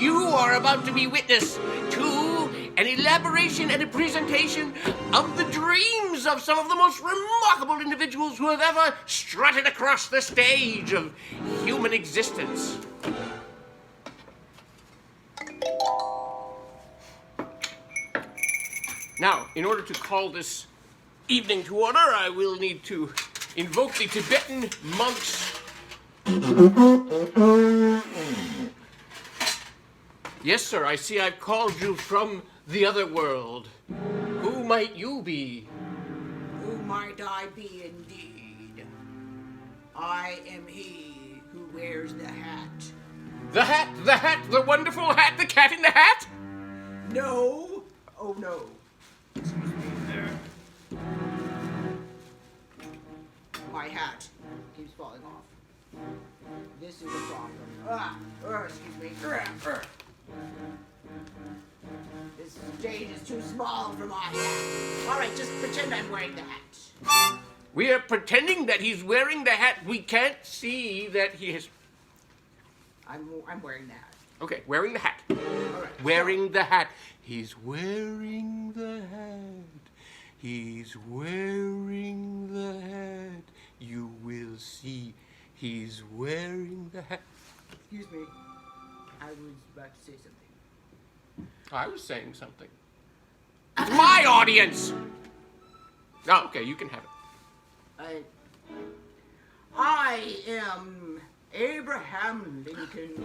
You are about to be witness to an elaboration and a presentation of the dreams of some of the most remarkable individuals who have ever strutted across the stage of human existence. Now, in order to call this evening to order, I will need to invoke the Tibetan monks. Yes, sir, I see I've called you from the other world. Who might you be? Who might I be indeed? I am he who wears the hat. The hat, the wonderful hat, the cat in the hat? No. Oh, no. Excuse me. My hat keeps falling off. This is a problem. Excuse me. This stage is too small for my hat. All right, just pretend I'm wearing the hat. We are pretending that he's wearing the hat. We can't see that he is. I'm wearing the hat. Okay, wearing the hat. All right. Wearing the hat. He's wearing the hat. He's wearing the hat. You will see. He's wearing the hat. Excuse me. I was about to say something. I was saying something. It's my audience! Oh, okay, you can have it. I am Abraham Lincoln.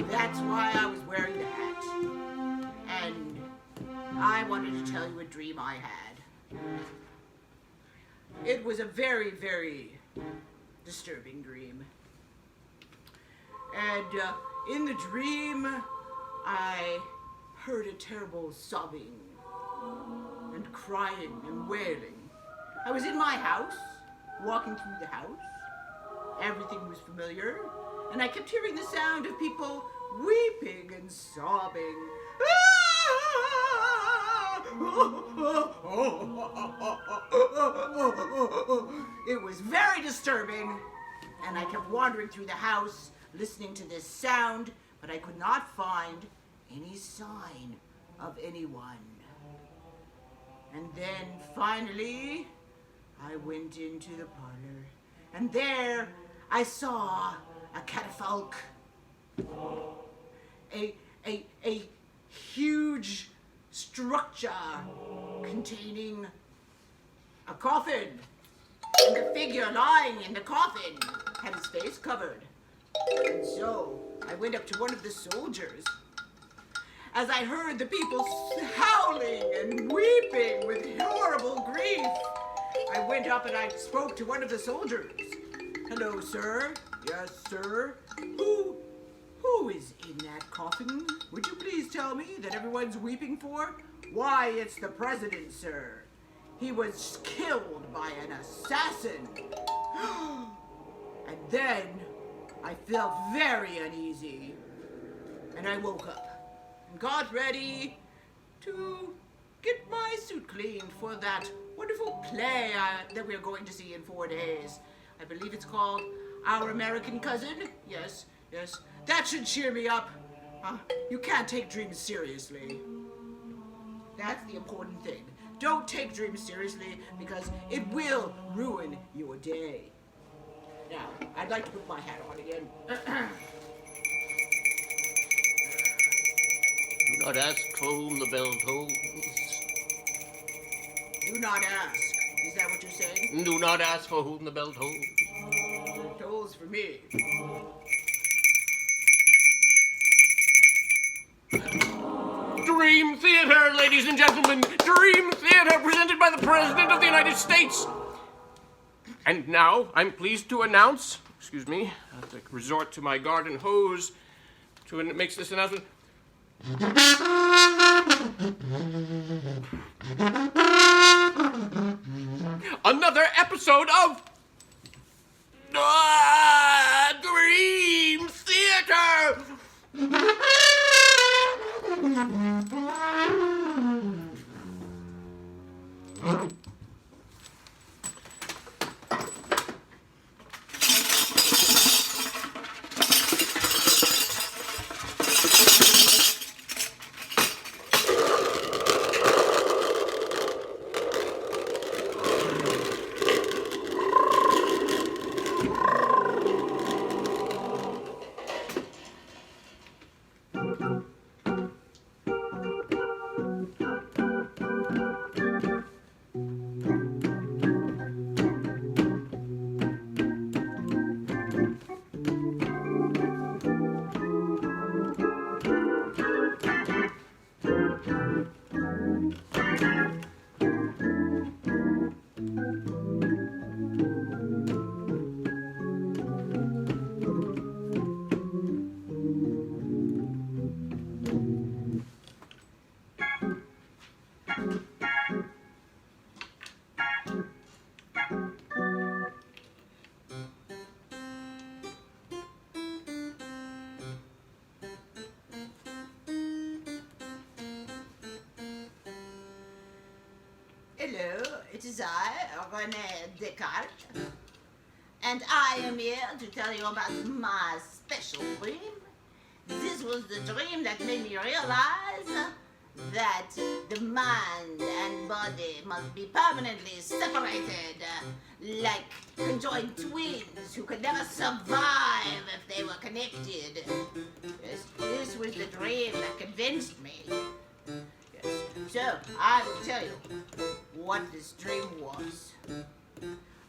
That's why I was wearing the hat. And I wanted to tell you a dream I had. It was a very, very disturbing dream. And in the dream, I heard a terrible sobbing and crying and wailing. I was in my house, walking through the house. Everything was familiar, and I kept hearing the sound of people weeping and sobbing. It was very disturbing, and I kept wandering through the house, listening to this sound, but I could not find any sign of anyone. And then finally, I went into the parlor, and there I saw a catafalque, a huge structure containing a coffin, and the figure lying in the coffin had his face covered. And so I went up to one of the soldiers. As I heard the people howling and weeping with horrible grief, I went up and I spoke to one of the soldiers. Hello, sir. Yes, sir. Who is in that coffin? Would you please tell me that everyone's weeping for? Why, it's the president, sir. He was killed by an assassin. And then I felt very uneasy. And I woke up and got ready to get my suit cleaned for that wonderful play that we're going to see in 4 days. I believe it's called Our American Cousin. Yes. That should cheer me up. You can't take dreams seriously. That's the important thing. Don't take dreams seriously because it will ruin your day. Now, I'd like to put my hat on again. Do not ask for whom the bell tolls. Do not ask. Is that what you're saying? Do not ask for whom the bell tolls. It tolls for me. Dream Theater, ladies and gentlemen. Dream Theater, presented by the President of the United States. And now, I'm pleased to announce, excuse me, I have to resort to my garden hose to make this announcement. Another episode of Dream Theater! Hello, it is I, René Descartes, and I am here to tell you about my special dream. This was the dream that made me realize that the mind and body must be permanently separated, like conjoined twins who could never survive if they were connected. Yes, this was the dream that convinced me. So, I will tell you what this dream was.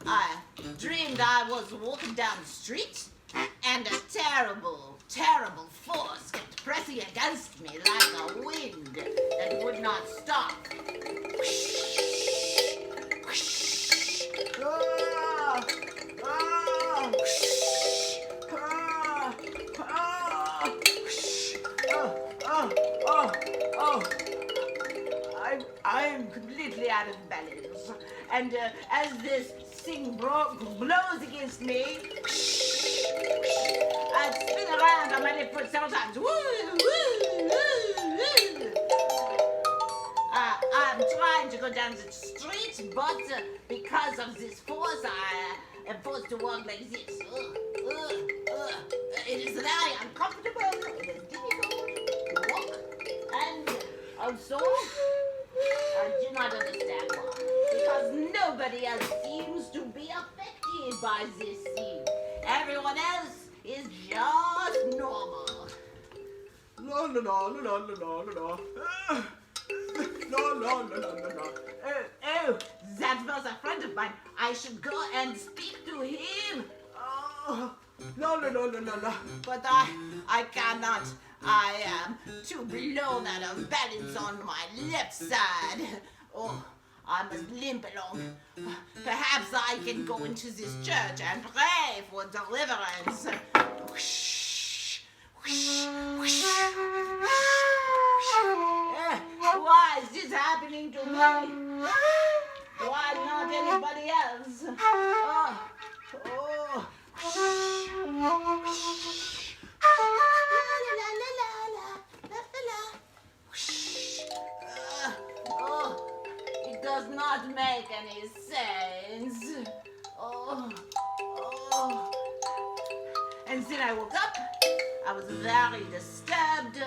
I dreamed I was walking down the street and a terrible, terrible force kept pressing against me like a wind that would not stop. I am completely out of balance. And as this thing blows against me, I spin around on my left foot several times. I'm trying to go down the street, but because of this force, I am forced to walk like this. It is very uncomfortable. It is difficult to walk. And also, I do not understand why. Because nobody else seems to be affected by this thing. Everyone else is just normal. La la la la la la la la. La la la la la la. Oh, that was a friend of mine. I should go and speak to him. Oh, la la la la la la. But I cannot. I am too blown out of balance on my left side. Oh, I must limp along. Perhaps I can go into this church and pray for deliverance. Whoosh, whoosh, whoosh. Why is this happening to me? Why not anybody else? It does not make any sense. And then I woke up. I was very disturbed.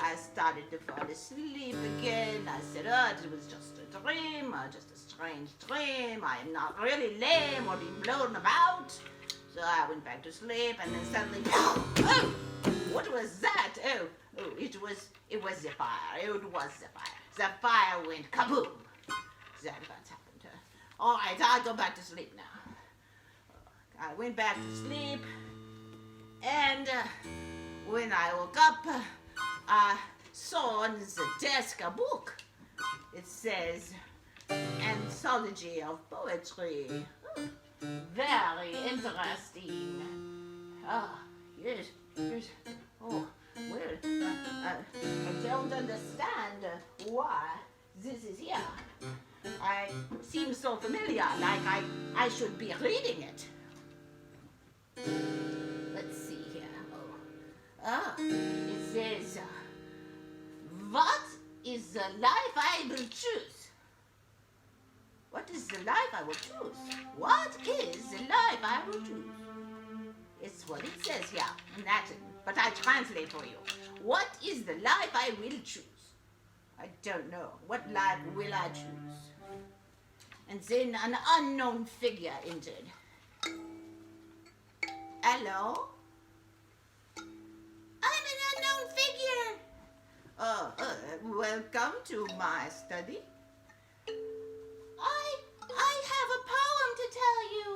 I started to fall asleep again. I said, it was just a dream, just a strange dream. I am not really lame or being blown about. So I went back to sleep, and then suddenly, oh, what was that? Oh, it was the fire. It was the fire. The fire went kaboom. That's what happened. All right, I'll go back to sleep now. I went back to sleep, and when I woke up, I saw on the desk a book. It says, Anthology of Poetry. Very interesting. Yes. Oh, well, I don't understand why this is here. I seem so familiar, like I should be reading it. Let's see here. It says, what is the life I will choose? What is the life I will choose? What is the life I will choose? It's what it says here in Latin, but I translate for you. What is the life I will choose? I don't know. What life will I choose? And then an unknown figure entered. Hello? I'm an unknown figure. welcome to my study. I have a poem to tell you.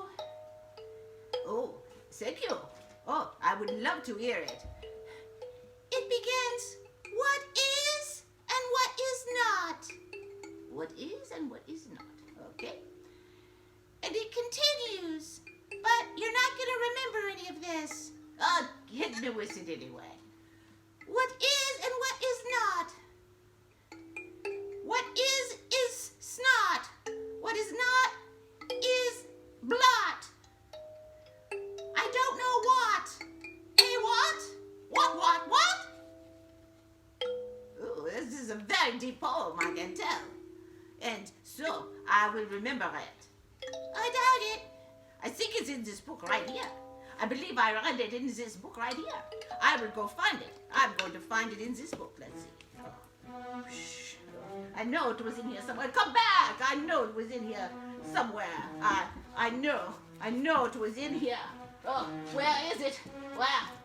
Oh, thank you. Oh, I would love to hear it. It begins, what is and what is not. What is and what is not, okay? And it continues, but you're not going to remember any of this. Oh, hit me with it anyway. What is and what is not. What is snot. What is not is blot. I don't know what. What? Ooh, this is a very deep poem, I can tell. And so, I will remember it. I doubt it. I think it's in this book right here. I believe I read it in this book right here. I will go find it. I'm going to find it in this book. Let's see. Oh, shh. I know it was in here somewhere. Come back! I know it was in here somewhere. I know it was in here. Oh, where is it?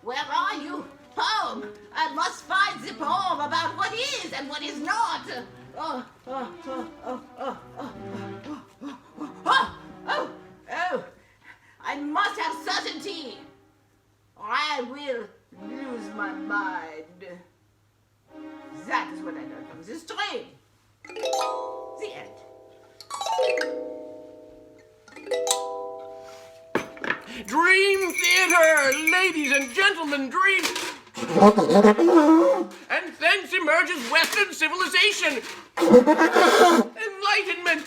Where are you? Poem! I must find the poem about what is and what is not. Oh. I must have certainty, or I will lose my mind. That is what I learned from this dream. The end. Dream Theater, ladies and gentlemen, dream. And thence emerges Western civilization, enlightenment,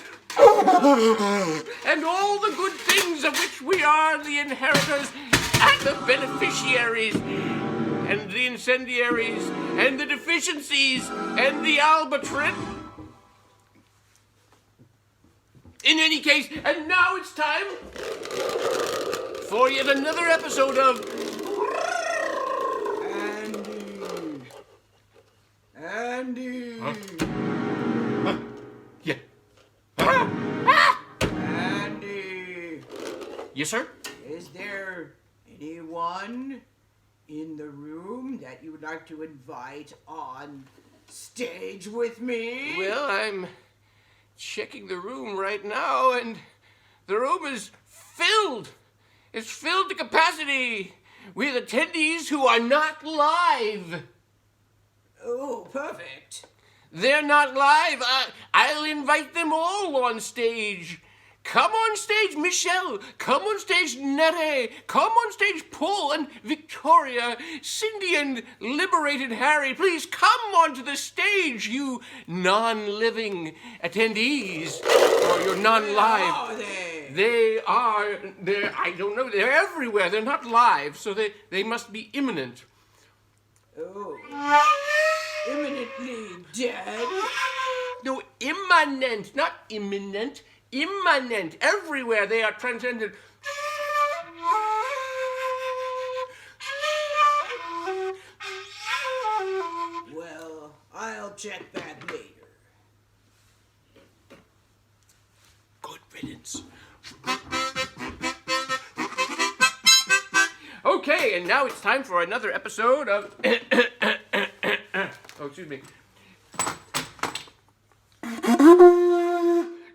and all the good things of which we are the inheritors and the beneficiaries, and the incendiaries, and the deficiencies, and the albatross. In any case, and now it's time for yet another episode of Andy. Yeah. Andy. Yes, sir? Is there anyone in the room that you would like to invite on stage with me? Well, I'm checking the room right now, and the room is filled. It's filled to capacity with attendees who are not live. Oh, perfect. They're not live. I'll invite them all on stage. Come on stage, Michelle. Come on stage, Nere. Come on stage, Paul and Victoria, Cindy and liberated Harry. Please come onto the stage, you non-living attendees, or you're non-live. Where are they? They're, I don't know, they're everywhere. They're not live, so they must be imminent. Oh. Imminently dead? No, immanent, not imminent. Immanent. Everywhere they are transcendent. Well, I'll check that later. Good riddance. Okay, and now it's time for another episode of... oh, excuse me.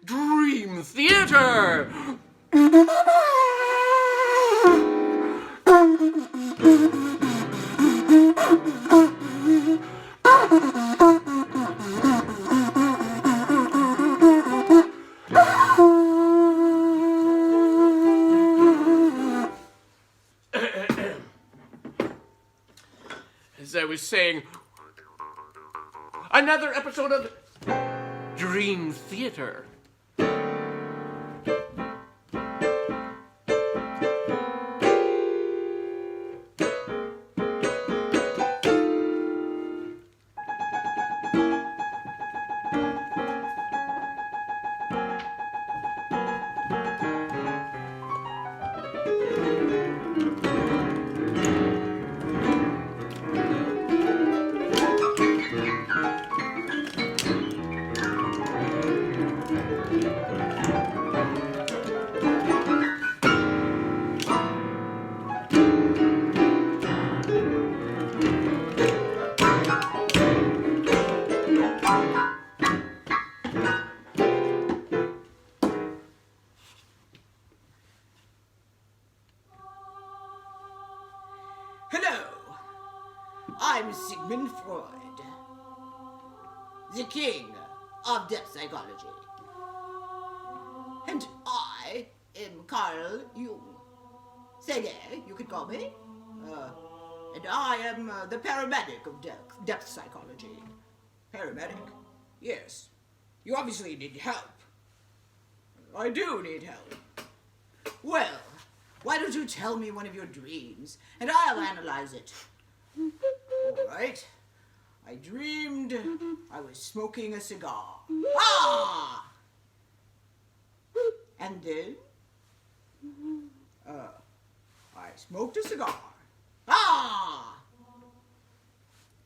Dream Theater! As I was saying, another episode of Dream Theater. I'm Sigmund Freud, the king of depth psychology. And I am Carl Jung. Sege, you could call me. And I am the paramedic of depth psychology. Paramedic? Yes. You obviously need help. I do need help. Well, why don't you tell me one of your dreams, and I'll analyze it. All right. I dreamed I was smoking a cigar. Ah! And then, I smoked a cigar. Ah!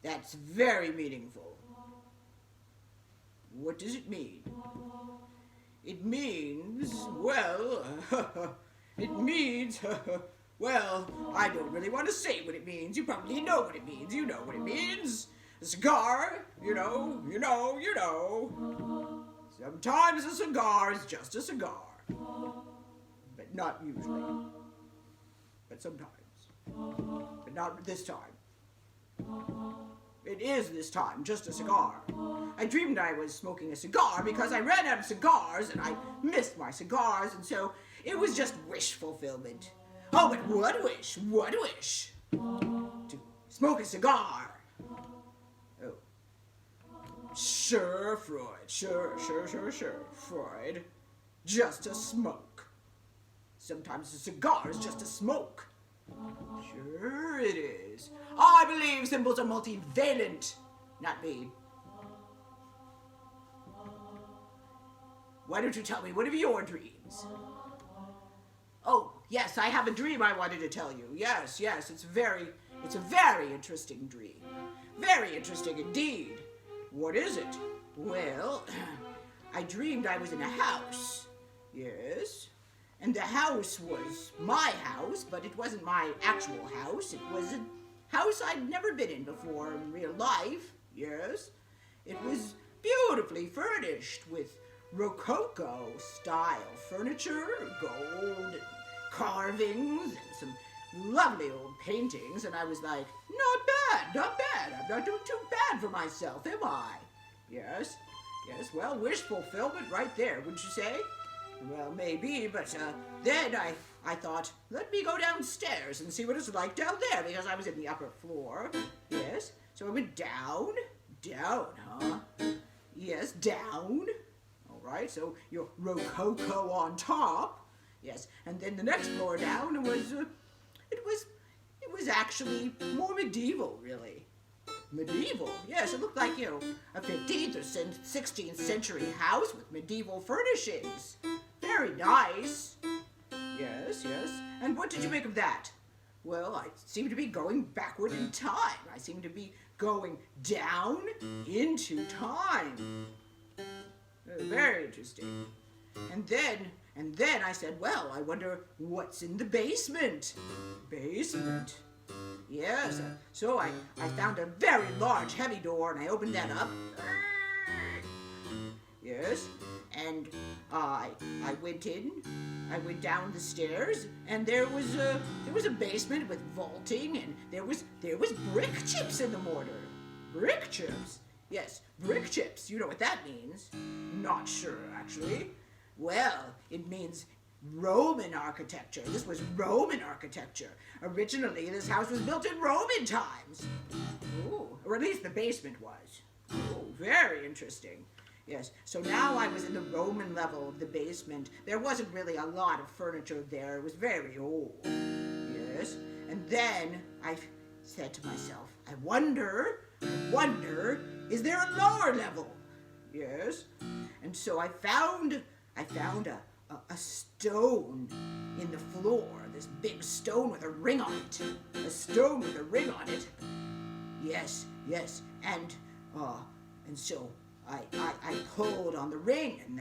That's very meaningful. What does it mean? It means, well, it means, well, I don't really want to say what it means. You probably know what it means. You know what it means. A cigar, you know. Sometimes a cigar is just a cigar. But not usually. But sometimes. But not this time. It is this time just a cigar. I dreamed I was smoking a cigar because I ran out of cigars and I missed my cigars, and so it was just wish fulfillment. Oh, but what wish? What wish? To smoke a cigar. Oh. Sure, Freud. Sure. Freud. Just a smoke. Sometimes a cigar is just a smoke. Sure it is. I believe symbols are multivalent. Not me. Why don't you tell me one of your dreams? Oh, yes, I have a dream I wanted to tell you. Yes, it's a very interesting dream. Very interesting indeed. What is it? Well, I dreamed I was in a house. Yes. And the house was my house, but it wasn't my actual house. It was a house I'd never been in before in real life. Yes. It was beautifully furnished with Rococo-style furniture, gold, carvings, and some lovely old paintings. And I was like, not bad. I'm not doing too bad for myself, am I? Yes, well, wish fulfillment right there, wouldn't you say? Well, maybe, but then I thought, let me go downstairs and see what it's like down there, because I was in the upper floor. Yes, so I went down, huh? Yes, down. All right, so you're Rococo on top. Yes, and then the next floor down was, it was actually more medieval, really. Medieval? Yes, it looked like, a 15th or 16th century house with medieval furnishings. Very nice. Yes. And what did you make of that? Well, I seem to be going backward in time. I seem to be going down into time. Very interesting. And then I said, well, I wonder what's in the basement. Basement? Yes, so I found a very large, heavy door, and I opened that up. Yes, and I went in. I went down the stairs, and there was a basement with vaulting, and there was brick chips in the mortar. Brick chips? Yes, brick chips. You know what that means? Not sure, actually. Well, it means Roman architecture. This was Roman architecture. Originally, this house was built in Roman times. Ooh, or at least the basement was. Ooh, very interesting. Yes, so now I was in the Roman level of the basement. There wasn't really a lot of furniture there. It was very old. Yes, and then I said to myself, I wonder, is there a lower level? Yes, and so I found a stone in the floor, this big stone with a ring on it. A stone with a ring on it. Yes, and so I pulled on the ring, and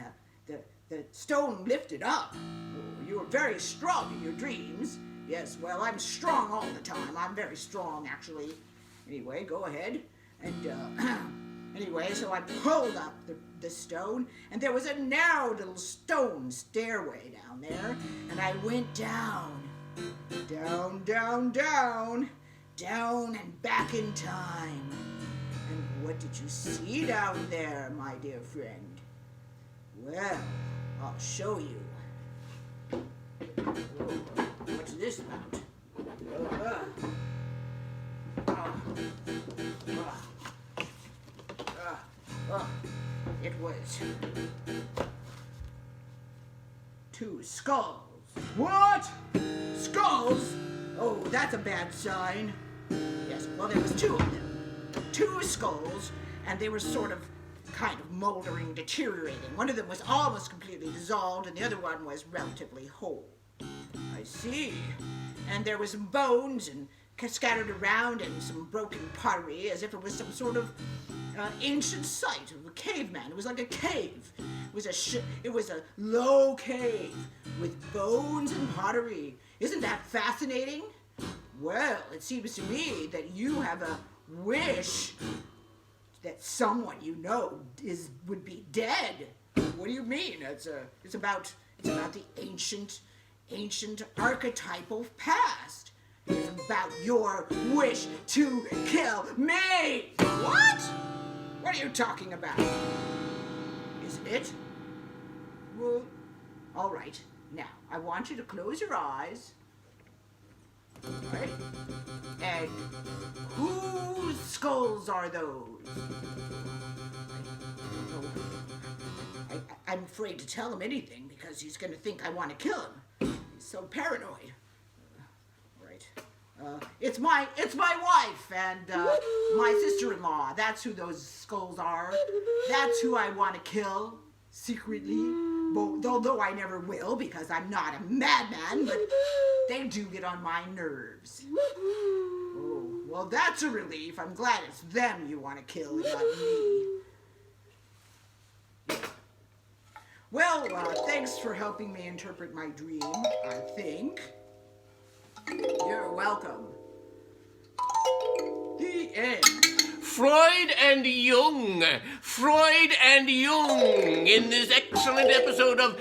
the stone lifted up. Oh, you were very strong in your dreams. Yes, well, I'm strong all the time. I'm very strong, actually. Anyway, go ahead. And anyway, so I pulled up the stone, and there was a narrow little stone stairway down there, and I went down, down and back in time. And what did you see down there, my dear friend? Well, I'll show you. Oh, what's this about? It was 2 skulls. What? Skulls? Oh, that's a bad sign. Yes, well, there was 2 of them. 2 skulls, and they were sort of kind of moldering, deteriorating. One of them was almost completely dissolved, and the other one was relatively whole. I see. And there was some bones and scattered around and some broken pottery, as if it was some sort of ancient site of a caveman. It was like a cave. It was a low cave with bones and pottery. Isn't that fascinating? Well, it seems to me that you have a wish that someone you know would be dead. What do you mean? It's about the ancient archetypal past. It's about your wish to kill me. What? What are you talking about? Isn't it? Well, all right. Now, I want you to close your eyes. Right? And whose skulls are those? I'm afraid to tell him anything because he's going to think I want to kill him. He's so paranoid. Right. It's my wife and my sister-in-law. That's who those skulls are. That's who I want to kill secretly. Although I never will because I'm not a madman, but they do get on my nerves. Oh, well, that's a relief. I'm glad it's them you want to kill and not me. Well, thanks for helping me interpret my dream, I think. You're welcome. The end. Freud and Jung in this excellent episode of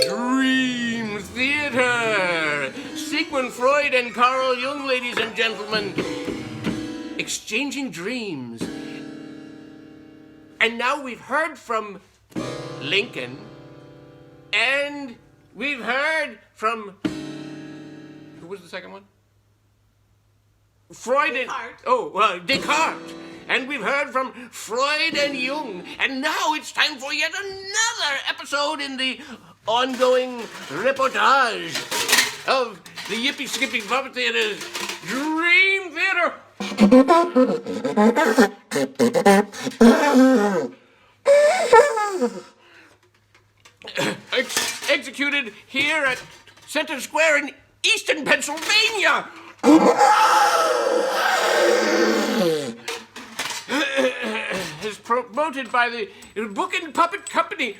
Dream Theater. Sigmund Freud and Carl Jung, ladies and gentlemen, exchanging dreams. And now we've heard from Lincoln, and we've heard from, who was the second one? Freud and Descartes. And we've heard from Freud and Jung. And now it's time for yet another episode in the ongoing reportage of the Yippee Skippy Puppet Theater's Dream Theater. Executed here at Center Square in Easton, Pennsylvania. Is promoted by the Book and Puppet Company.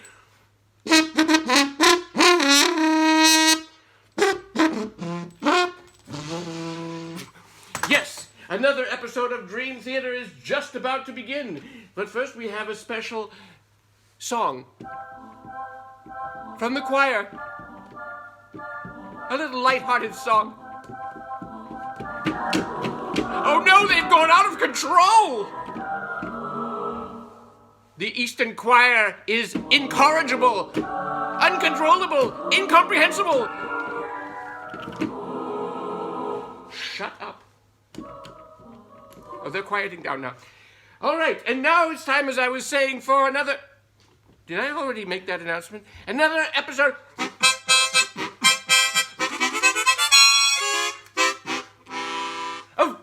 Yes, another episode of Dream Theater is just about to begin. But first we have a special song from the choir. A little lighthearted song. Oh no, they've gone out of control! The Eastern Choir is incorrigible, uncontrollable, incomprehensible. Shut up. Oh, they're quieting down now. All right, and now it's time, as I was saying, for another... Did I already make that announcement? Another episode... of...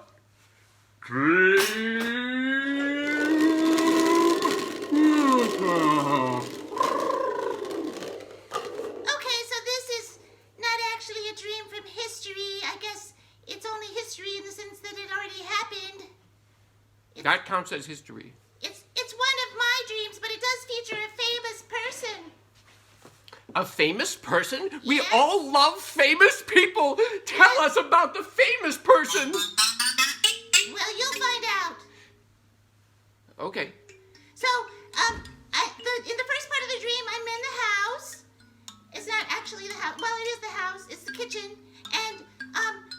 That counts as history. It's one of my dreams, but it does feature a famous person. A famous person? Yes. We all love famous people. Tell us about the famous person. Well, you'll find out. Okay. So, in the first part of the dream, I'm in the house. It's not actually the house. Well, it is the house. It's the kitchen. And,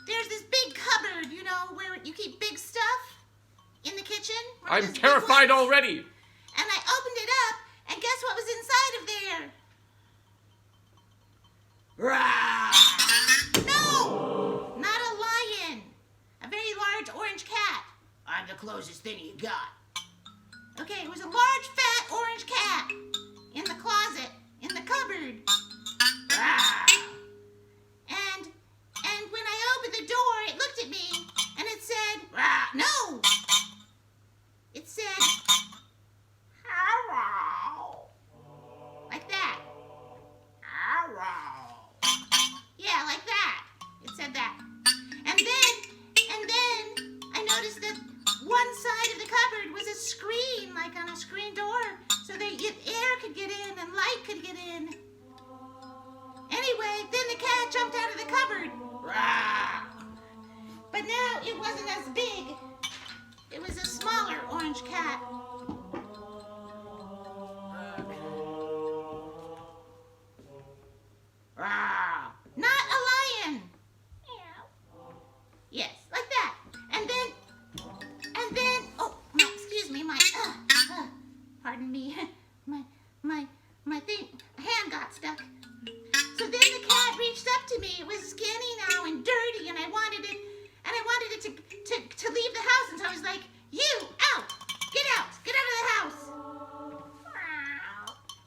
there's this big cupboard, you know, where you keep big stuff in the kitchen. One of I'm those big terrified ones. already. And I opened it up, and guess what was inside of there? Rah! No! Not a lion. A very large orange cat. I'm the closest thing you got. Okay, it was a large, fat, orange cat in the closet, in the cupboard. Rah! And when I opened the door, it looked at me, and it said, Rah! no! It said, hello. Like that. Arrow! Yeah, like that. It said that. And then I noticed that one side of the cupboard was a screen, like on a screen door, so that air could get in and light could get in. Anyway, then the cat jumped out of the cupboard. Rah! But now it wasn't as big. It was a smaller orange cat. Rah! Not a lion. Yes, like that. And then, oh, excuse me, pardon me, my thing, hand got stuck. So then the cat reached up to me. It was skinny now and dirty, and I wanted it to leave the house. And so I was like, you, out, get out of the house.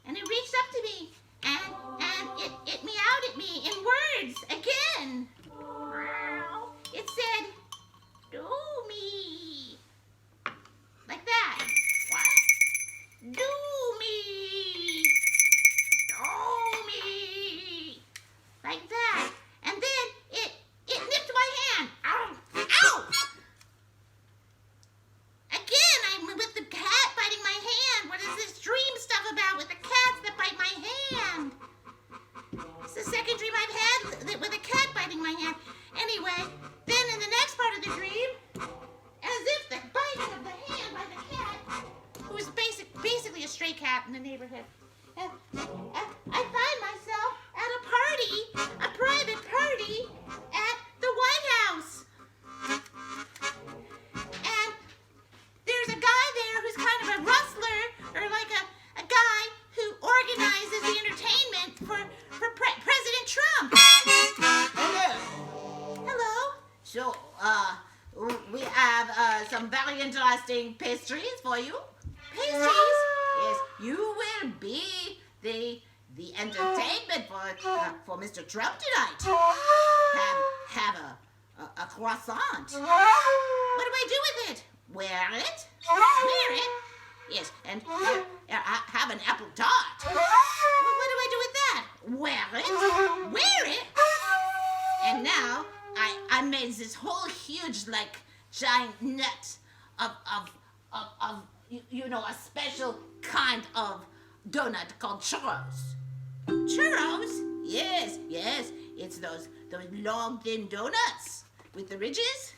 And it reached up to me, and it meowed at me in words again. It said, do me. Like that. What? Do me. Do me. Like that. And then it nipped my hand. Ow. Ow. Again, I'm with the cat biting my hand. What is this dream stuff about with the cats that bite my hand? It's the second dream I've had with a cat biting my hand. Anyway, then in the next part of the dream, as if the biting of the hand by the cat, who was basically a stray cat in the neighborhood, I find myself at a party, a private party at the White House. And there's a guy there who's kind of a rustler, or like a guy who organizes the entertainment for President Trump. Hello! Hello. So, we have some very interesting pastries for you. Pastries? Yes, you will be the entertainment for Mr. Trump tonight. Have a croissant. What do I do with it? Wear it. Wear it? Yes, and have an apple tart. Well, what do I do with that? Wear it. Wear it? And now I made this whole huge, like, giant net of a special kind of donut called churros. Churros? Yes, it's those long, thin donuts with the ridges.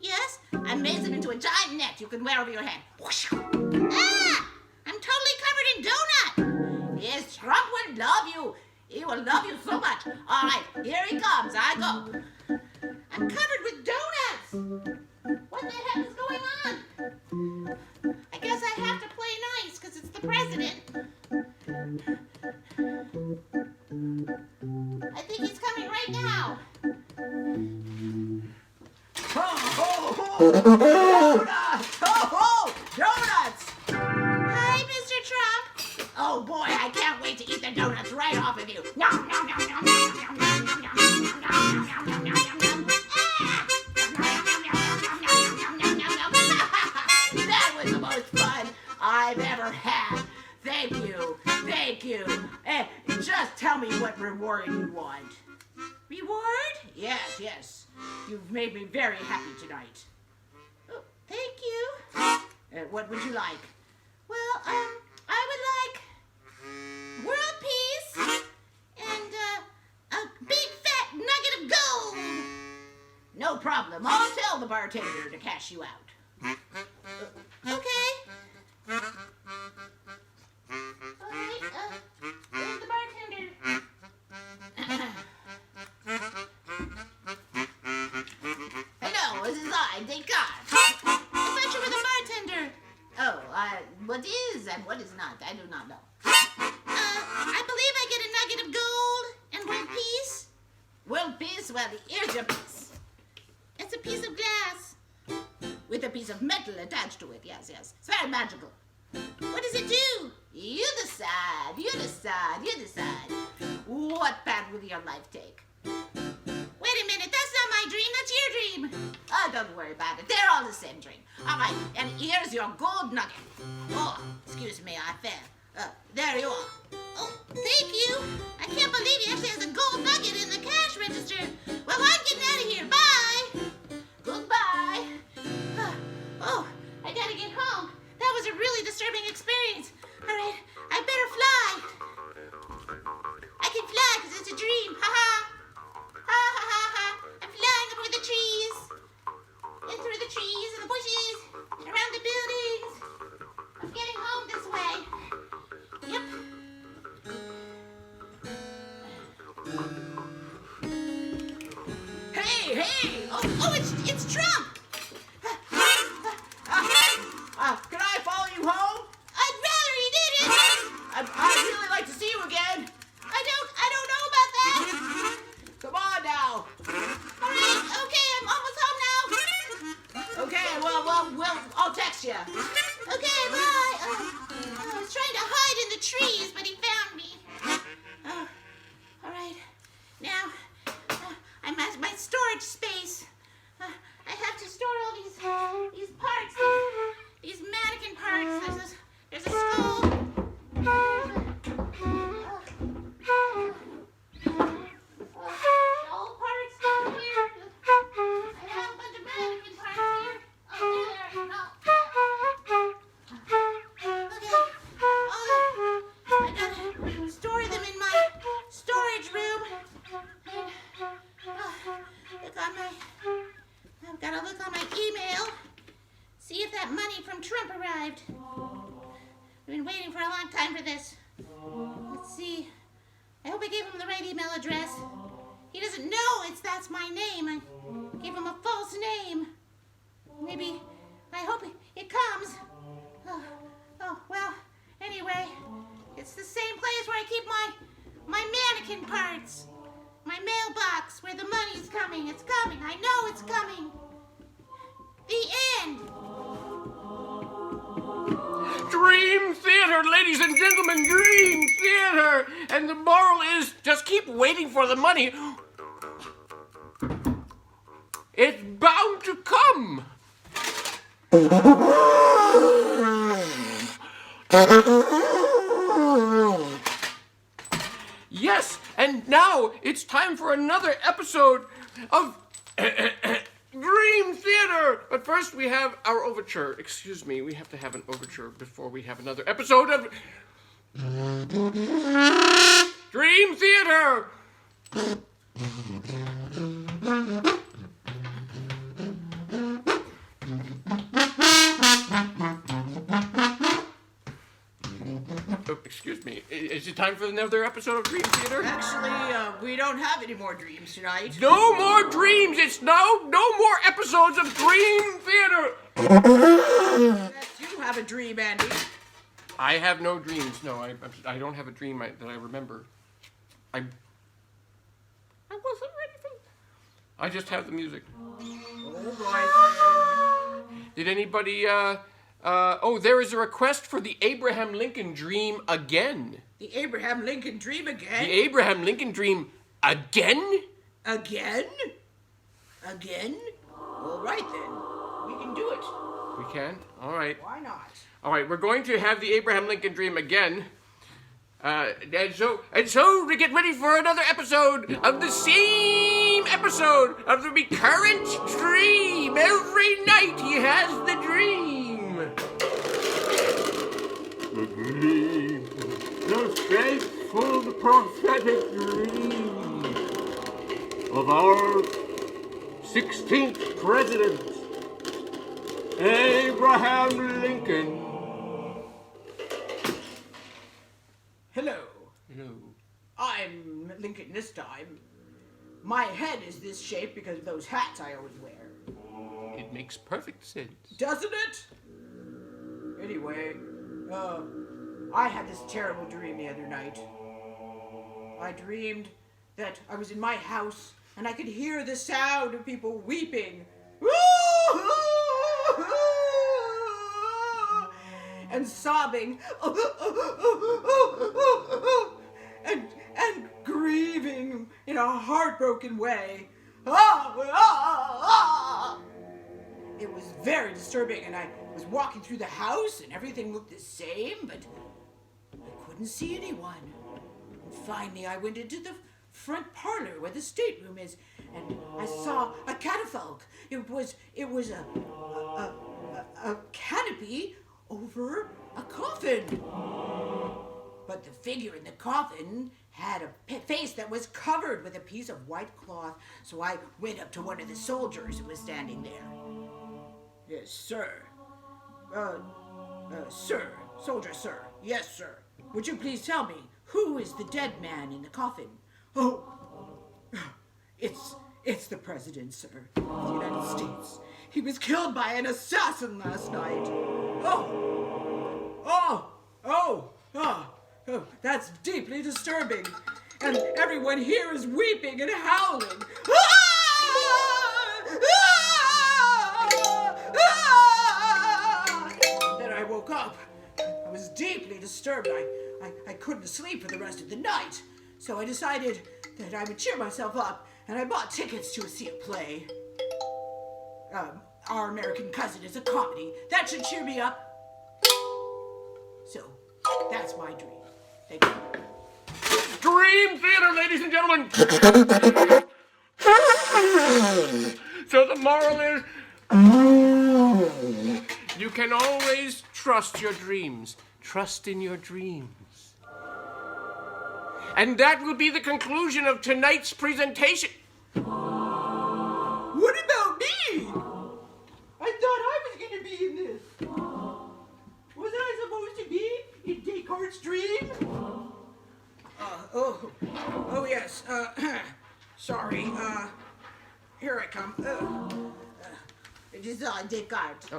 Yes. I made them into a giant net you can wear over your head. Ah! I'm totally covered in donut. Yes, Trump will love you. He will love you so much. All right, here he comes. I go. I'm covered with donuts. What the heck is going on? I guess I have to play nice because it's the president. I think he's coming right now. Donuts! Donuts! Hi, Mr. Trump. Oh boy, I can't wait to eat the donuts right off of you. That was the most fun I've ever had. Thank you. And just tell me what reward you want. Reward? Yes. You've made me very happy tonight. Oh, thank you. What would you like? Well, I would like world peace and a big fat nugget of gold. No problem. I'll tell the bartender to cash you out. Okay. All right. Where's the bartender? fine, thank God. I thought you were the bartender. Oh, what is and what is not? I do not know. I believe I get a nugget of gold and world peace. World peace? Well, here's your piece. It's a piece of glass. With a piece of metal attached to it, yes. It's very magical. What does it do? You decide. What path will your life take? Wait a minute, that's not my dream, that's your dream. Oh, don't worry about it. They're all the same dream. All right, and here's your gold nugget. Oh, excuse me, I fell. There you are. Oh, thank you. I can't believe he actually has a gold nugget in the cash register. Well, I'm getting out of here. Bye. Goodbye. Oh, I gotta get home. That was a really disturbing experience. All right, I better fly. I can fly because it's a dream. Ha ha. Ha ha ha ha. I'm flying over the trees. And through the trees and the bushes. Around the buildings. I'm getting home this way. Yep. Hey! Oh, it's Trump. Can I follow you home? I'd rather he didn't. I'd really like to see you again. I don't know about that. Come on now. All right, okay, I'm almost home now. Okay, well, I'll text you. Okay, bye. I was trying to hide in the trees, but he found me. All right, now I'm at my storage space. I have to store all these parts, these mannequin parts. There's a skull. Old parts down here. I have a bunch of mannequin parts here. Oh, there. No. Okay. I gotta store them in my storage room. I've gotta look on my email. See if that money from Trump arrived. I've been waiting for a long time for this. Let's see. I hope I gave him the right email address. He doesn't know that's my name. I gave him a false name. Maybe, I hope it comes. Oh, well, anyway, it's the same place where I keep my mannequin parts. My mailbox where the money's coming. It's coming. I know it's coming. The end. Dream Theater, ladies and gentlemen, Dream Theater! And the moral is just keep waiting for the money. It's bound to come. Yes, and now it's time for another episode of Dream Theater. But first we have our overture. Excuse me, we have to have an overture before we have another episode of Dream Theater. Oh, excuse me. Is it time for another episode of Dream Theater? Actually, we don't have any more dreams tonight. No more dreams. It's no more episodes of Dream Theater. Yes, you have a dream, Andy. I have no dreams. No, I don't have a dream that I remember. I wasn't ready for. I just have the music. Oh, boy. Did anybody? There is a request for the Abraham Lincoln Dream again. The Abraham Lincoln dream again? The Abraham Lincoln Dream again? Again? Again? All right, then. We can do it. We can? All right. Why not? All right, we're going to have the Abraham Lincoln Dream again. And so to get ready for another episode of the same episode of the recurrent dream. Every night he has the dream. The dream, the faithful prophetic dream of our 16th president, Abraham Lincoln. Hello. Hello. I'm Lincoln this time. My head is this shape because of those hats I always wear. It makes perfect sense. Doesn't it? Anyway, I had this terrible dream the other night. I dreamed that I was in my house and I could hear the sound of people weeping. And sobbing. And grieving in a heartbroken way. It was very disturbing, and I was walking through the house and everything looked the same, but I couldn't see anyone. And finally I went into the front parlor where the stateroom is, and I saw a catafalque. It was a canopy over a coffin. But the figure in the coffin had a face that was covered with a piece of white cloth, so I went up to one of the soldiers who was standing there. Yes, sir. Sir. Soldier, sir. Yes, sir. Would you please tell me, who is the dead man in the coffin? Oh, it's the president, sir, of the United States. He was killed by an assassin last night. Oh, that's deeply disturbing. And everyone here is weeping and howling. Then I woke up. I was deeply disturbed. I couldn't sleep for the rest of the night. So I decided that I would cheer myself up, and I bought tickets to see a play. Our American Cousin is a comedy. That should cheer me up. So, that's my dream. Thank you. Dream theater, ladies and gentlemen! So the moral is, you can always trust your dreams. Trust in your dreams. And that will be the conclusion of tonight's presentation. What about me? I thought I was going to be in this. Wasn't I supposed to be in Descartes' dream? Oh yes. Sorry. Here I come. It is Descartes.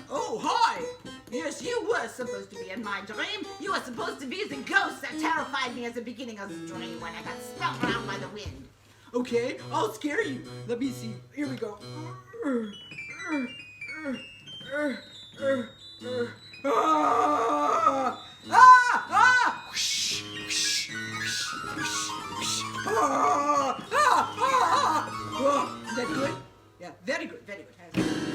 Oh. Hi! Yes, you were supposed to be in my dream. You were supposed to be the ghost that terrified me at the beginning of the dream when I got spun around by the wind. Okay, I'll scare you. Let me see. Here we go. Is that good? Yeah, very good, very good.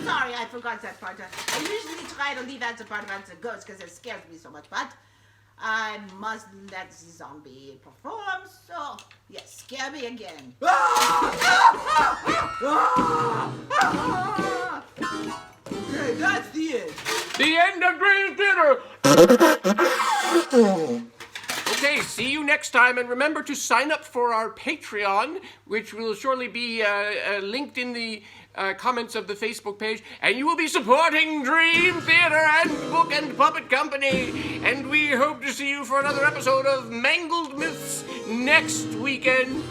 Sorry, I forgot that part. I usually try to leave out the part about the ghost because it scares me so much, but I must let the zombie perform, so yes, scare me again. Okay, that's the end. The end of Dream Theater! Okay, see you next time, and remember to sign up for our Patreon, which will surely be linked in the comments of the Facebook page, and you will be supporting Dream Theater and Book and Puppet Company, and we hope to see you for another episode of Mangled Myths next weekend,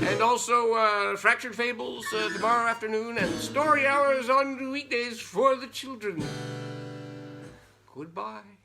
and also Fractured Fables tomorrow afternoon, and Story Hours on weekdays for the children. Goodbye.